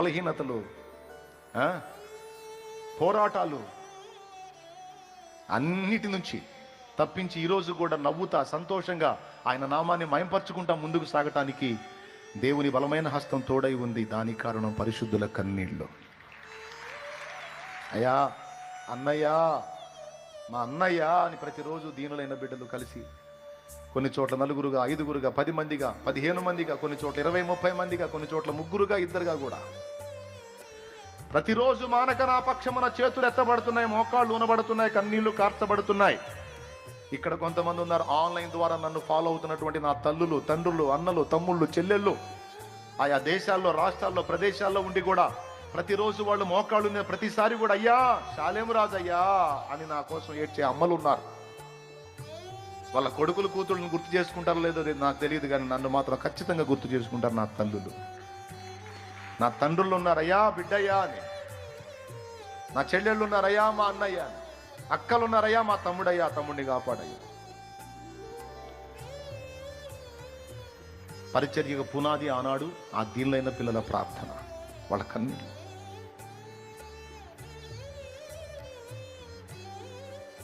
బలహీనతలు, పోరాటాలు అన్నిటి నుంచి తప్పించి ఈరోజు కూడా నవ్వుతా సంతోషంగా ఆయన నామాన్ని మయంపరుచుకుంటా ముందుకు సాగటానికి దేవుని బలమైన హస్తం తోడై ఉంది. దానికి కారణం పరిశుద్ధుల కన్నీళ్ళు. అయ్యా, అన్నయ్య, మా అన్నయ్య అని ప్రతిరోజు దీనులైన బిడ్డలు కలిసి కొన్ని చోట్ల నలుగురుగా, ఐదుగురుగా, 10 మందిగా, 15 మందిగా, కొన్ని చోట్ల 20-30 మందిగా, కొన్ని చోట్ల ముగ్గురుగా, ఇద్దరుగా కూడా ప్రతిరోజు మానక నా పక్షమున చేతులు ఎత్తబడుతున్నాయి, మోకాళ్ళు ఊనబడుతున్నాయి, కన్నీళ్లు కార్చబడుతున్నాయి. ఇక్కడ కొంతమంది ఉన్నారు ఆన్లైన్ ద్వారా నన్ను ఫాలో అవుతున్నటువంటి నా తల్లులు, తండ్రులు, అన్నలు, తమ్ముళ్ళు, చెల్లెళ్ళు ఆయా దేశాల్లో, రాష్ట్రాల్లో, ప్రదేశాల్లో ఉండి కూడా ప్రతిరోజు వాళ్ళు మోకాళ్ళు ప్రతిసారి కూడా అయ్యా శాలేము రాజయ్యా అని నా కోసం ఏడ్చే అమ్మలు ఉన్నారు. వాళ్ళ కొడుకులు, కూతుళ్ళని గుర్తు చేసుకుంటారో లేదో నాకు తెలియదు, కానీ నన్ను మాత్రం ఖచ్చితంగా గుర్తు చేసుకుంటారు నా తల్లులు. నా తండ్రులు ఉన్నారయ్యా బిడ్డయ్యా అని, నా చెల్లెళ్ళు ఉన్నారయ్యా మా అన్నయ్య అని, అక్కలు ఉన్నారయ్యా మా తమ్ముడయ్యా, తమ్ముడిని కాపాడయ్యా. పరిచర్యకు పునాది ఆనాడు ఆ దీనులైన పిల్లల ప్రార్థన, వాళ్ళ కన్నీళ్ళు.